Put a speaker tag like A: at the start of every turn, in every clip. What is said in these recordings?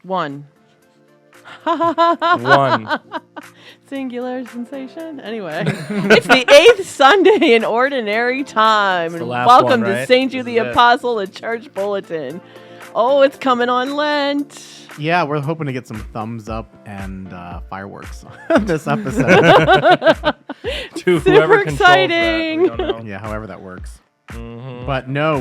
A: One.
B: One.
A: Singular sensation. Anyway, it's the 8th Sunday in Ordinary Time.
B: It's the
A: And
B: last
A: welcome
B: one,
A: to
B: right?
A: St. Jude
B: This
A: the
B: is it.
A: Apostle, the Church Bulletin. Oh, it's coming on Lent.
C: Yeah, we're hoping to get some thumbs up and fireworks on this episode.
B: To
A: Super
B: whoever controls
A: exciting.
B: that. We don't know.
C: Yeah, however that works.
B: Mhm.
C: But no,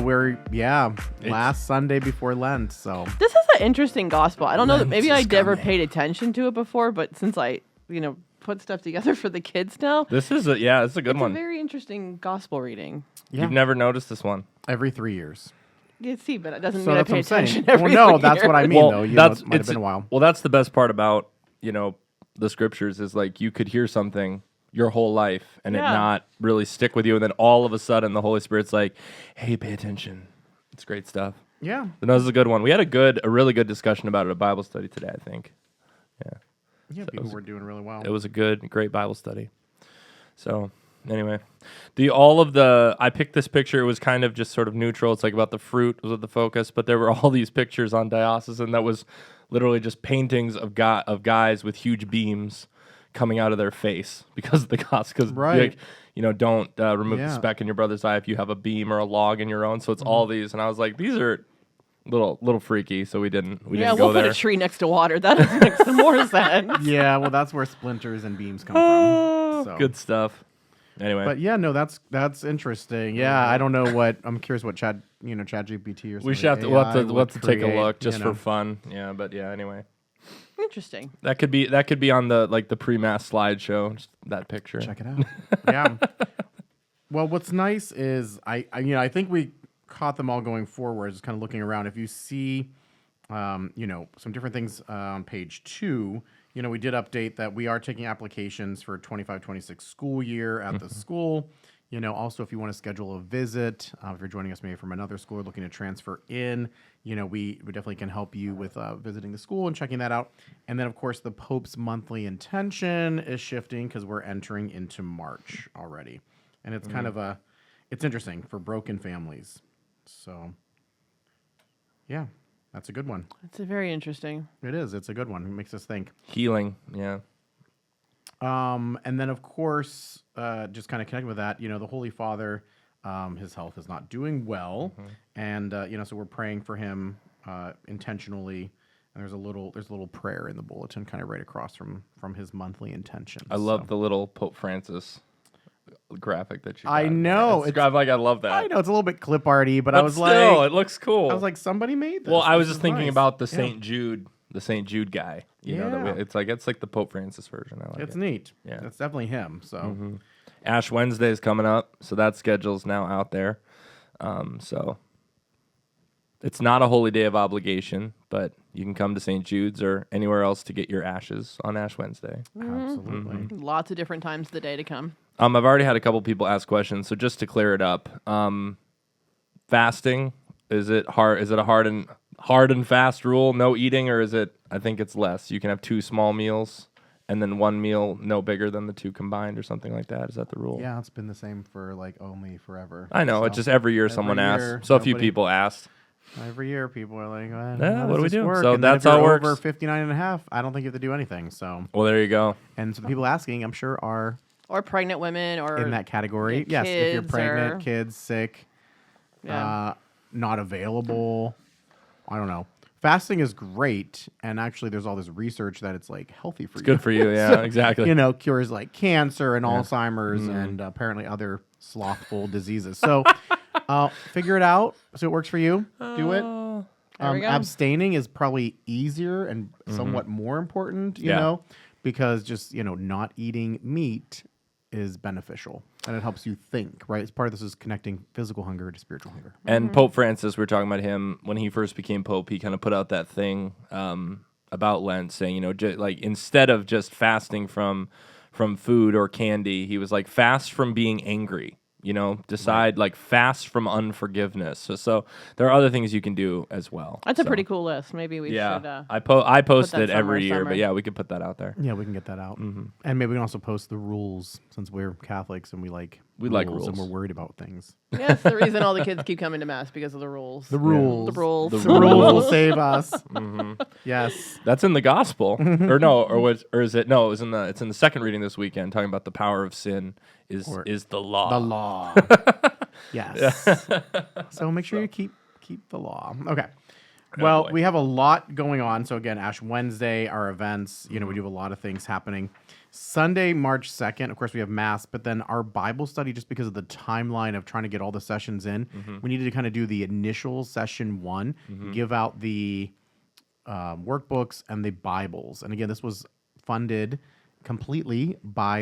C: last Sunday before Lent, so
A: This is an interesting gospel. I don't know that maybe
B: Lent is
A: I never
B: coming.
A: paid attention to it before, but since I, put stuff together for the kids now,
B: This is it's a good
A: it's
B: one.
A: a very interesting gospel reading.
C: yeah,
B: You've never noticed this one.
C: every 3 years.
A: You see, but it doesn't
C: So
A: mean I
C: that's what
A: pay
C: I'm saying.
A: attention every
C: Well, no,
A: year.
C: that's what I mean, though. You know, it might have been a while.
B: Well, that's the best part about, the scriptures is like you could hear something your whole life and it
A: Yeah.
B: not really stick with you. And then all of a sudden the Holy Spirit's like, hey, pay attention. It's great stuff.
C: Yeah,
B: So no, this is a good one. We had a really good discussion about it at Bible study today, I think.
C: yeah, people were doing really well.
B: It was a great Bible study. So anyway, I picked this picture. It was kind of just sort of neutral. It's like about the fruit was the focus, but there were all these pictures on diocesan that was literally just paintings of guys with huge beams coming out of their face because of the gospel. Because
C: Right.
B: don't remove the
C: Yeah.
B: speck in your brother's eye if you have a beam or a log in your own. So it's all these, and I was like, these are little freaky. So we didn't
A: Yeah,
B: go
A: we'll
B: there.
A: put a tree next to water. That makes some more sense.
C: Yeah, well, that's where splinters and beams come from. So.
B: Good stuff. Anyway,
C: But yeah, no, that's interesting. Yeah, I don't know what I'm curious what ChatGPT or something.
B: we should have to we'll have to take a look just for fun. Yeah, but yeah. Anyway,
A: Interesting.
B: that could be on the pre-mass slideshow. Just that picture.
C: Check it out. Yeah. Well, what's nice is I think we caught them all going forward. Just kind of looking around. If you see, some different things on page 2. We did update that we are taking applications for 25-26 school year at the school. Also, if you want to schedule a visit, if you're joining us maybe from another school or looking to transfer in, we definitely can help you with visiting the school and checking that out. And then, of course, the Pope's monthly intention is shifting because we're entering into March already. And it's kind of it's interesting for broken families. So, yeah, that's a good one.
A: It's a very interesting.
C: It is. It's a good one. It makes us think.
B: Healing. Yeah.
C: And then, of course, just kind of connecting with that, the Holy Father, his health is not doing well, and so we're praying for him intentionally. And there's a little prayer in the bulletin, kind of right across from his monthly intention.
B: I love the little Pope Francis graphic that you got.
C: I know.
B: I love that.
C: I know it's a little bit clip arty, but
B: But
C: I was
B: still,
C: like,
B: it looks cool.
C: somebody made this.
B: well, I was
C: This
B: just
C: is
B: thinking
C: nice.
B: about the
C: Yeah.
B: St. Jude guy.
C: Yeah.
B: It's like the Pope Francis version. I like
C: It's
B: it.
C: neat.
B: Yeah.
C: It's definitely him. So.
B: Ash Wednesday is coming up, so that schedule's now out there. So it's not a holy day of obligation, but you can come to St. Jude's or anywhere else to get your ashes on Ash Wednesday.
C: Absolutely.
A: Lots of different times of the day to come.
B: I've already had a couple people ask questions, so just to clear it up, fasting, is it hard? Is it a hard and fast rule, no eating, or is it? I think it's less. You can have 2 small meals and then 1 meal no bigger than the 2 combined, or something like that. Is that the rule?
C: Yeah, it's been the same for only forever.
B: I know.
C: So,
B: It's just every year someone asks. So a few people asked.
C: Every year, people are like, well,
B: Yeah,
C: how
B: what do we
C: does this
B: do?
C: work?
B: So
C: And then
B: that's
C: if
B: how it
C: you're
B: works.
C: over 59 and a half, I don't think you have to do anything. So,
B: Well, there you go.
C: and so the people asking, I'm sure, are
A: Or pregnant women, or
C: in that category.
A: yeah,
C: Yes, if you're
A: kids
C: pregnant,
A: or-
C: kids, sick,
A: Yeah.
C: not available. I don't know. Fasting is great, and actually, there's all this research that it's healthy for you.
B: Good for you. Yeah, exactly.
C: Cures like cancer and Alzheimer's and apparently other slothful diseases. So, figure it out. So it works for you. Do it.
A: There we go.
C: Abstaining is probably easier and somewhat more important, you
B: Yeah.
C: know, because just, not eating meat is beneficial and it helps you think, right? It's part of this is connecting physical hunger to spiritual hunger.
B: And Pope Francis, we are talking about him when he first became Pope. He kind of put out that thing about Lent, saying, instead of just fasting from food or candy, he was like, fast from being angry. decide like fast from unforgiveness. So there are other things you can do as well.
A: That's a pretty cool list. Maybe we should.
B: I post
A: that
B: it every year,
A: somewhere.
B: but yeah, we could put that out there.
C: Yeah, we can get that out. And maybe we can also post the rules since we're Catholics and we like
B: rules.
C: and we're worried about things.
A: Yeah, that's the reason all the kids keep coming to mass because of the rules.
C: The rules.
A: The rules.
C: The rules will save us. Yes.
B: That's in the gospel. or is it? No, it's in the second reading this weekend, talking about the power of sin is the law.
C: The law. Yes. So make sure you keep the law. Okay. Well, we have a lot going on. So again, Ash Wednesday, our events, we do have a lot of things happening. Sunday, March 2nd, of course, we have Mass, but then our Bible study, just because of the timeline of trying to get all the sessions in, we needed to kind of do the initial session 1, give out the workbooks and the Bibles. And again, this was funded completely by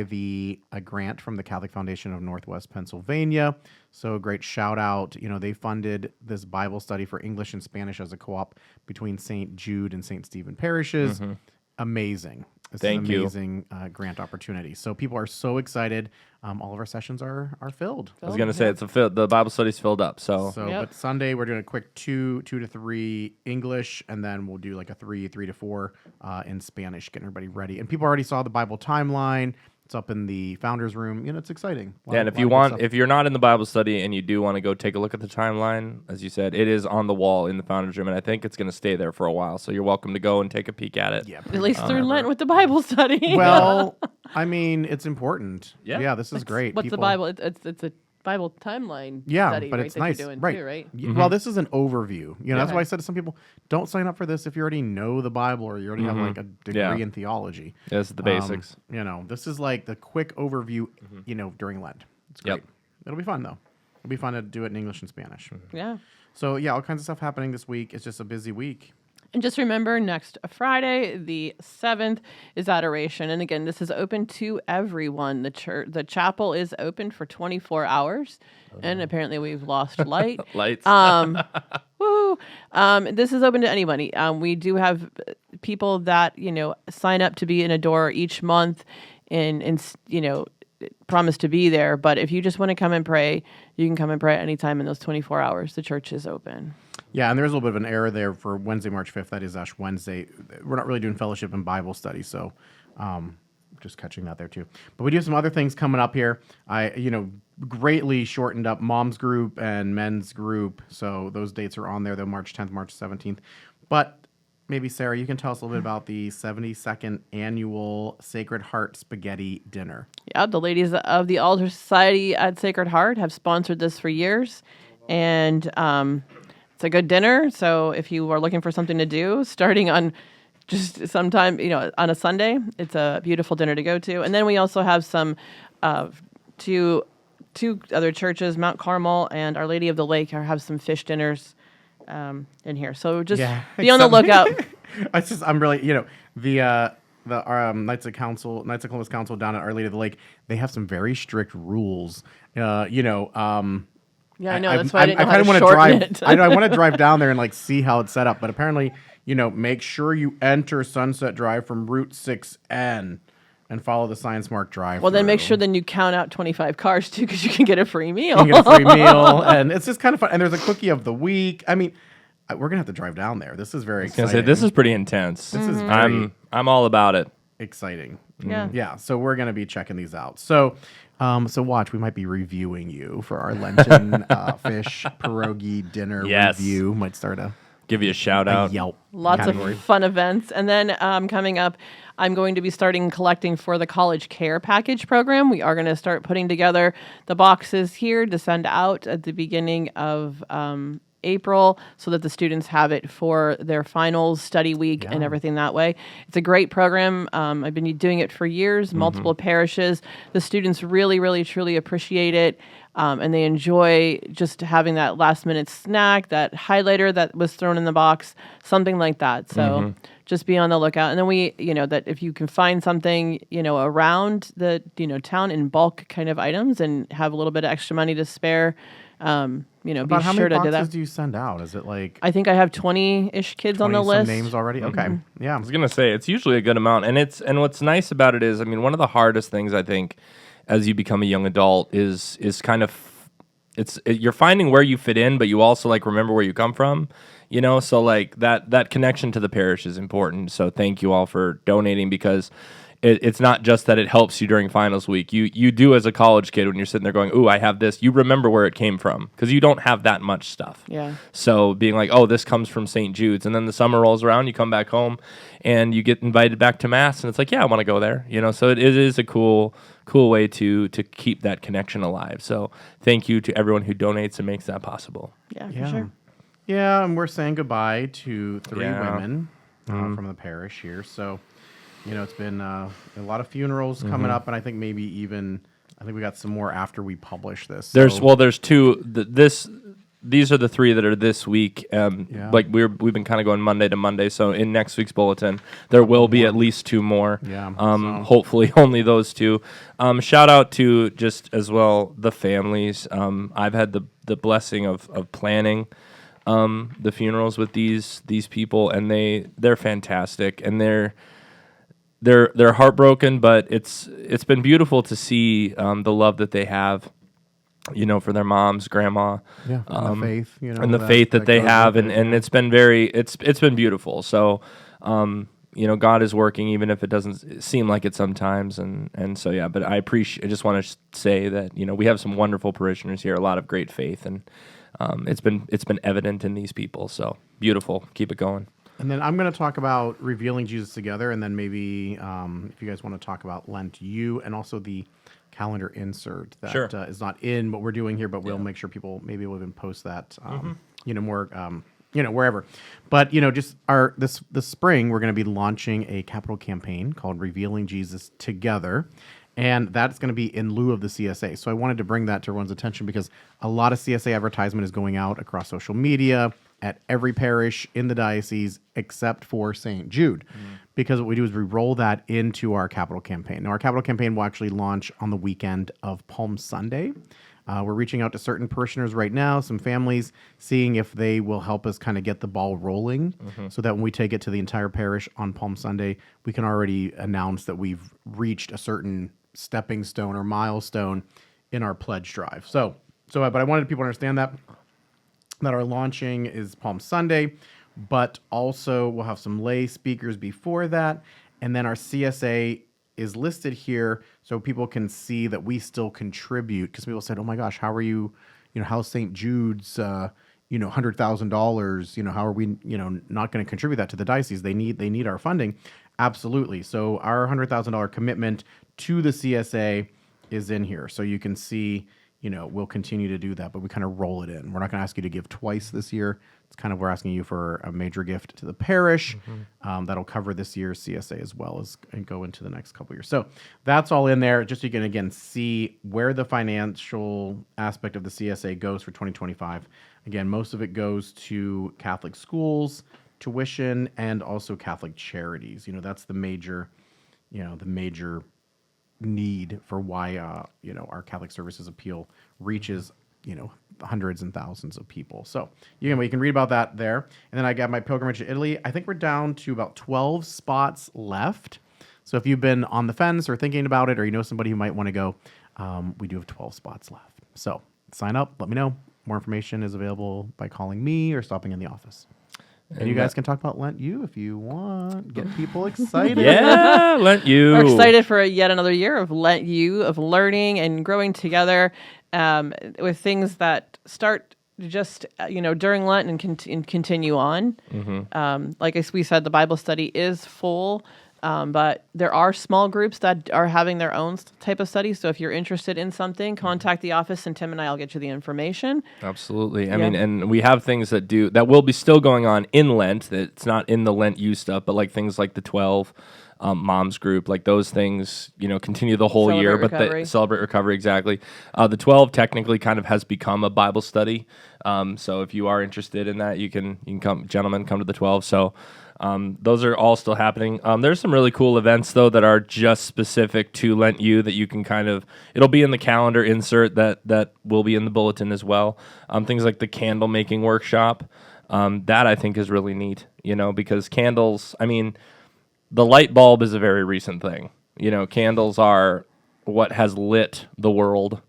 C: a grant from the Catholic Foundation of Northwest Pennsylvania. So a great shout out. They funded this Bible study for English and Spanish as a co-op between St. Jude and St. Stephen parishes. Amazing.
B: Thank you.
C: Amazing grant opportunity. So people are so excited. All of our sessions are filled.
B: I was going to say the Bible study's filled up. So
C: But Sunday we're doing a quick 2 to 3 English, and then we'll do like a 3 to 4 in Spanish, getting everybody ready. And people already saw the Bible timeline. It's up in the founders room. It's exciting.
B: And if you're not in the Bible study and you do want to go take a look at the timeline, as you said, it is on the wall in the founders room, and I think it's going to stay there for a while. So you're welcome to go and take a peek at it.
C: Yeah,
A: at least through Lent with the Bible study.
C: Well, I mean, it's important.
B: Yeah,
C: this is great.
A: What's the Bible? It's a Bible timeline study,
C: but
A: right,
C: it's
A: that
C: nice,
A: you're doing
C: right?
A: too, right?
C: Well, this is an overview. That's why I said to some people, don't sign up for this if you already know the Bible or you already have like a degree in theology.
B: This is the basics.
C: This is like the quick overview. During Lent, it's great. It'll be fun though. It'll be fun to do it in English and Spanish.
A: Yeah.
C: So all kinds of stuff happening this week. It's just a busy week.
A: And just remember, next Friday, the 7th, is adoration. And again, this is open to everyone. The chapel is open for 24 hours. And apparently we've lost light.
B: Lights.
A: Woo! This is open to anybody. We do have people that, sign up to be an adorer each month and promise to be there. But if you just want to come and pray, you can come and pray anytime in those 24 hours. The church is open.
C: Yeah, and there's a little bit of an error there for Wednesday, March 5th. That is Ash Wednesday. We're not really doing fellowship and Bible study, so just catching that there too. But we do have some other things coming up here. I, greatly shortened up mom's group and men's group, so those dates are on there, though, March 10th, March 17th. But maybe, Sarah, you can tell us a little bit about the 72nd annual Sacred Heart Spaghetti Dinner.
A: Yeah, the ladies of the Altar Society at Sacred Heart have sponsored this for years, and it's a good dinner. So if you are looking for something to do, starting on just sometime, on a Sunday, it's a beautiful dinner to go to. And then we also have some two other churches, Mount Carmel and Our Lady of the Lake, have some fish dinners in here. So just be on the lookout.
C: I'm really, the Knights of Columbus Council down at Our Lady of the Lake, they have some very strict rules.
A: Yeah, I know. That's why I didn't know
C: kind
A: how
C: of
A: to
C: want to
A: shorten
C: drive.
A: it.
C: I want to drive down there and see how it's set up. But apparently, make sure you enter Sunset Drive from Route 6N and follow the Science Mark Drive.
A: Well, then make sure you count out 25 cars too, because you can get a free meal.
C: You can get a free meal, and it's just kind of fun. And there's a cookie of the week. I mean, we're gonna have to drive down there. This is very exciting.
B: This is pretty intense.
C: This is very
B: I'm all about it.
C: exciting.
A: Yeah.
C: So we're gonna be checking these out. So watch. We might be reviewing you for our Lenten fish pierogi dinner review. Might start
B: give you a shout out.
C: Yelp.
A: Lots
C: category.
A: of fun events. And then coming up, I'm going to be starting collecting for the College Care Package program. We are going to start putting together the boxes here to send out at the beginning of April so that the students have it for their finals, study week, and everything that way. It's a great program. I've been doing it for years, multiple parishes. The students really, really, truly appreciate it. And they enjoy just having that last minute snack, that highlighter that was thrown in the box, something like that. So just be on the lookout. And then we, that if you can find something, around the, town in bulk kind of items and have a little bit of extra money to spare,
C: About
A: be
C: how
A: sure
C: many
A: to do
C: boxes
A: that.
C: do you send out? Is it like
A: I think I have 20-ish kids on the
C: 20
A: list.
C: some names already? Okay. Yeah.
B: I was gonna say it's usually a good amount, and what's nice about it is, one of the hardest things I think as you become a young adult is kind of you're finding where you fit in, but you also like remember where you come from, so like that connection to the parish is important. So thank you all for donating, because it's not just that it helps you during finals week. You do, as a college kid, when you're sitting there going, ooh, I have this, you remember where it came from, because you don't have that much stuff.
A: Yeah.
B: So being like, oh, this comes from St. Jude's, and then the summer rolls around, you come back home and you get invited back to mass, and it's like, yeah, I want to go there. So it is a cool way to keep that connection alive. So thank you to everyone who donates and makes that possible.
A: Yeah, for sure.
C: Yeah, and we're saying goodbye to 3
B: Yeah.
C: women from the parish here. So, it's been a lot of funerals coming up, and I think we got some more after we publish this.
B: There's 2. These are the 3 that are this week. Like we've been kind of going Monday to Monday. So in next week's bulletin, there will be at least 2 more.
C: Yeah.
B: Hopefully only those 2. Shout out to just as well the families. I've had the blessing of planning the funerals with these people, and they're fantastic, and they're heartbroken, but it's been beautiful to see the love that they have, for their moms, grandma,
C: and the faith,
B: and the faith that they have, and it's been it's been beautiful. So, God is working, even if it doesn't seem like it sometimes, and so yeah. But I just want to say that we have some wonderful parishioners here, a lot of great faith, and it's been evident in these people. So beautiful, keep it going.
C: And then I'm going to talk about revealing Jesus together, and then maybe if you guys want to talk about Lent U, and also the calendar insert that is not in what we're doing here, but we'll make sure people maybe will even post that, more, wherever. But just this spring we're going to be launching a capital campaign called Revealing Jesus Together. And that's going to be in lieu of the CSA. So I wanted to bring that to everyone's attention, because a lot of CSA advertisement is going out across social media at every parish in the diocese except for St. Jude. Because what we do is we roll that into our capital campaign. Now, our capital campaign will actually launch on the weekend of Palm Sunday. We're reaching out to certain parishioners right now, some families, seeing if they will help us kind of get the ball rolling, so that when we take it to the entire parish on Palm Sunday, we can already announce that we've reached a certain stepping stone or milestone in our pledge drive. But I wanted people to understand that our launching is Palm Sunday, but also we'll have some lay speakers before that, and then our CSA is listed here so people can see that we still contribute, because people said, oh my gosh, how are you, how's St. Jude's, $100,000, how are we, not going to contribute that to the diocese? They need our funding. Absolutely. So our $100,000 commitment to the CSA is in here. So you can see, we'll continue to do that, but we kind of roll it in. We're not going to ask you to give twice this year. It's kind of, we're asking you for a major gift to the parish. That'll cover this year's CSA as well as and go into the next couple years. So that's all in there. Just so you can, again, see where the financial aspect of the CSA goes for 2025. Again, most of it goes to Catholic schools, tuition, and also Catholic charities. That's the major need for why our Catholic Services Appeal reaches hundreds and thousands of people. So you can read about that there. And then I got my pilgrimage to Italy. I think we're down to about 12 spots left. So if you've been on the fence or thinking about it, or you know somebody who might want to go, we do have 12 spots left. So sign up, let me know. More information is available by calling me or stopping in the office. And you guys can talk about Lent U if you want. Get people excited.
B: Yeah, Lent U.
A: We're excited for yet another year of Lent U, of learning and growing together with things that start just, during Lent and continue on. Like we said, the Bible study is full. But there are small groups that are having their own type of study. So if you're interested in something, contact the office, and Tim and I will get you the information.
B: Absolutely. I mean, and we have things that will be still going on in Lent. That's not in the Lent U stuff, but like things like the 12 moms group, like those things, continue the whole year. But they celebrate recovery, exactly. The 12 technically kind of has become a Bible study. So if you are interested in that, you can come, gentlemen, come to the 12. So. Those are all still happening. There's some really cool events, though, that are just specific to Lent U that you can it'll be in the calendar insert that will be in the bulletin as well. Things like the candle making workshop. That I think is really neat, because candles, the light bulb is a very recent thing. Candles are what has lit the world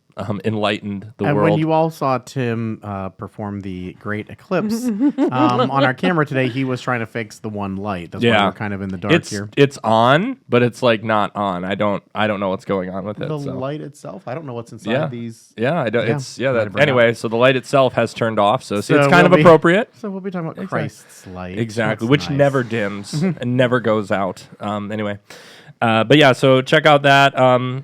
B: enlightened the
C: And
B: world.
C: when you all saw Tim perform the Great Eclipse on our camera today, he was trying to fix the one light. That's why
B: Yeah.
C: we're kind of in the dark here.
B: It's on, but it's like not on. I don't know what's going on with it.
C: The
B: so.
C: light itself, I don't know what's inside
B: Yeah.
C: these.
B: Yeah, I don't.
C: Yeah,
B: It's yeah.
C: let it
B: That,
C: burn
B: anyway,
C: out.
B: so the light itself has turned off. So, see,
C: So
B: it's kind
C: we'll
B: of
C: be-
B: appropriate.
C: So we'll be talking about Christ's light.
B: Exactly,
C: That's
B: which
C: nice.
B: never dims and never goes out. Anyway, but yeah, so check out that.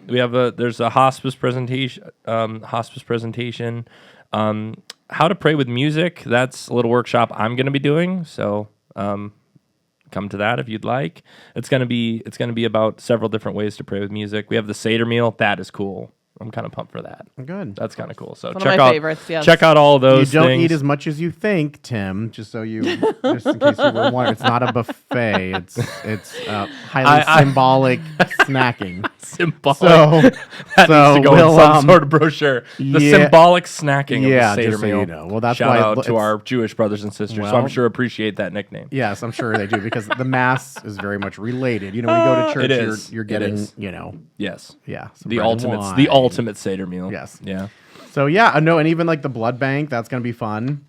B: We have there's a hospice presentation. How to pray with music. That's a little workshop I'm going to be doing. So come to that if you'd like. It's going to be about several different ways to pray with music. We have the Seder meal. That is cool. I'm kind of pumped for that.
C: Good.
B: That's kind of cool. So
A: One of
B: check
A: my
B: out
A: favorites, yes.
B: check out all of those
C: You don't
B: things.
C: eat as much as you think, Tim. Just in case you were wondering, it's not a buffet. It's highly symbolic snacking.
B: Symbolic.
C: So
B: that needs to go in some sort of brochure. The
C: yeah.
B: symbolic snacking
C: Yeah,
B: of the Seder
C: just so
B: meal.
C: you know. Well, that's
B: Shout
C: why
B: out to
C: it's-
B: our Jewish brothers and sisters, who
C: Well-
B: I'm sure appreciate that nickname.
C: Yes, I'm sure they do because the mass is very much related. You know, when you go to church,
B: It is.
C: you're
B: It
C: getting,
B: is.
C: Yes, some
B: The
C: bread and
B: ultimate,
C: wine.
B: the ultimate Seder meal.
C: Yes.
B: Yeah.
C: So yeah, no, and even like the blood bank, that's gonna be fun.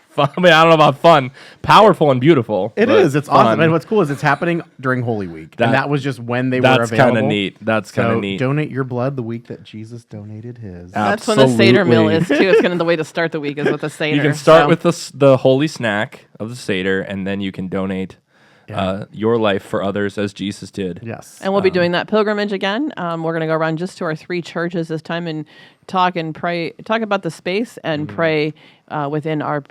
B: Fun. I mean, I don't know about fun. Powerful and beautiful.
C: It
B: but
C: is. It's
B: fun.
C: awesome. And what's cool is it's happening during Holy Week, and that was just when they were
B: That's
C: available.
B: kind of neat. That's kind of
C: So
B: neat.
C: donate your blood the week that Jesus donated his.
A: That's when the Seder meal
B: Absolutely.
A: is too. It's kind of the way to start the week is with the Seder.
B: You can start
A: so.
B: with the holy snack of the Seder, and then you can donate your life for others as Jesus did.
C: Yes,
A: And we'll be doing that pilgrimage again. We're going to go around just to our 3 churches this time and talk about the space and pray within our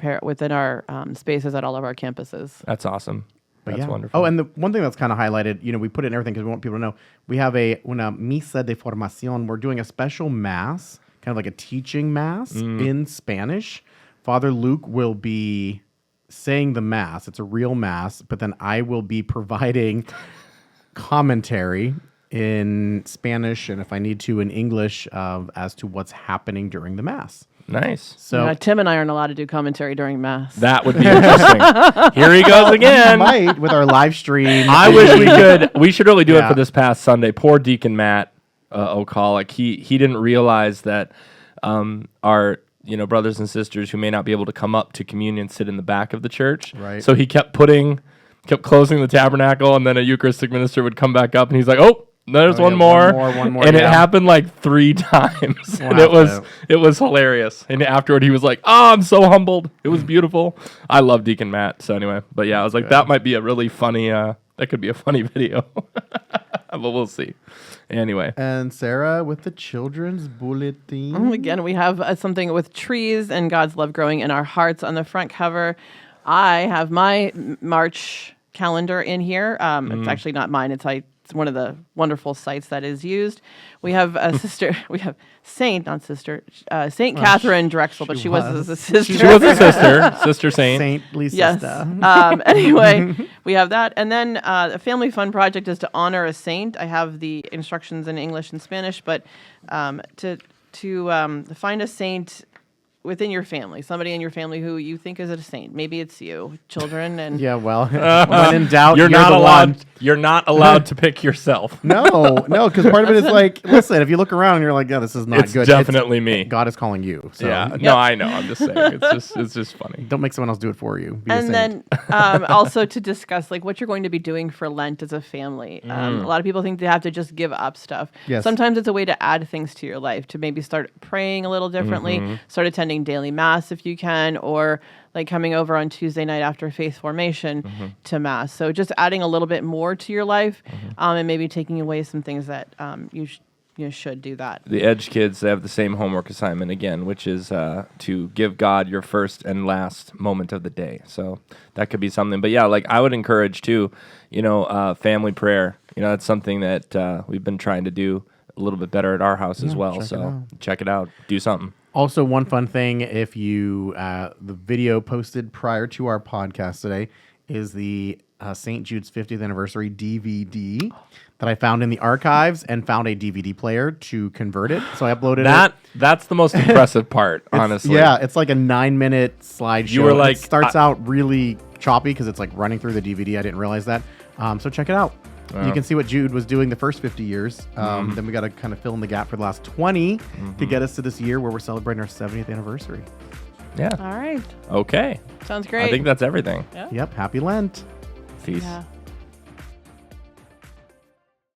A: spaces at all of our campuses.
B: That's awesome. That's
C: yeah.
B: wonderful.
C: Oh, and the one thing that's kind of highlighted, we put it in everything because we want people to know we have una misa de formación. We're doing a special mass, kind of like a teaching mass in Spanish. Father Luke will be saying the mass. It's a real mass, but then I will be providing commentary in Spanish and if I need to in English as to what's happening during the mass.
B: Nice.
C: So
A: Tim and I aren't allowed to do commentary during Mass.
B: That would be interesting. Here he goes again.
C: might with our live stream.
B: I wish we could. We should really do it
C: Yeah.
B: for this past Sunday. Poor Deacon Matt O'Colick. He didn't realize that our brothers and sisters who may not be able to come up to communion sit in the back of the church.
C: Right.
B: So he kept closing the tabernacle, and then a Eucharistic minister would come back up, and he's like, "Oh, there's
C: Oh,
B: one
C: yeah,
B: more,
C: one more,
B: and it
C: yeah.
B: happened like 3 times, and
C: Wow.
B: it was hilarious. And afterward, he was like, "Oh, I'm so humbled. It was beautiful. I love Deacon Matt." So anyway, but yeah, I was like, that might be a really funny. That could be a funny video, but we'll see. Anyway,
C: And Sarah with the children's bulletin.
A: Again, we have something with trees and God's love growing in our hearts on the front cover. I have my March calendar in here. It's actually not mine. It's one of the wonderful sites that is used. We have a sister. We have Saint Catherine Drexel, but she was a sister.
B: she was a sister, Sister Saint.
C: Saintly
A: Yes.
C: sister.
A: Anyway, we have that. And then a family fun project is to honor a saint. I have the instructions in English and Spanish, but to find a saint within your family, somebody in your family who you think is a saint. Maybe it's you, children. And
C: Yeah, well, when in doubt,
B: You're not
C: the
B: allowed.
C: one.
B: You're not allowed to pick yourself.
C: No, because part of it is like, listen, if you look around and you're like, yeah, this is not
B: It's
C: good.
B: definitely me.
C: God is calling you. So
B: Yeah. No, I know. I'm just saying. It's just funny.
C: don't make someone else do it for you. Be a
A: and
C: saint.
A: then also to discuss like what you're going to be doing for Lent as a family. A lot of people think they have to just give up stuff.
C: Yes.
A: Sometimes it's a way to add things to your life, to maybe start praying a little differently, start attending daily mass if you can, or like coming over on Tuesday night after faith formation to mass. So just adding a little bit more to your life and maybe taking away some things that you should do that.
B: The Edge kids, they have the same homework assignment again, which is to give God your first and last moment of the day. So that could be something. But yeah, like I would encourage too, family prayer. That's something that we've been trying to do a little bit better at our house as well. So check it out. Do something.
C: Also, one fun thing, if you, the video posted prior to our podcast today is the St. Jude's 50th anniversary DVD that I found in the archives and found a DVD player to convert it. So I uploaded it.
B: That's the most impressive part, honestly.
C: Yeah, it's like a 9-minute slideshow.
B: You were like-
C: it starts out really choppy because it's like running through the DVD. I didn't realize that. So check it out. You can see what Jude was doing the first 50 years. Then we got to kind of fill in the gap for the last 20 to get us to this year where we're celebrating our 70th anniversary.
B: Yeah.
A: All right.
B: Okay.
A: Sounds great.
B: I think that's everything.
A: Yeah.
C: Yep. Happy Lent.
B: Peace.
A: Yeah.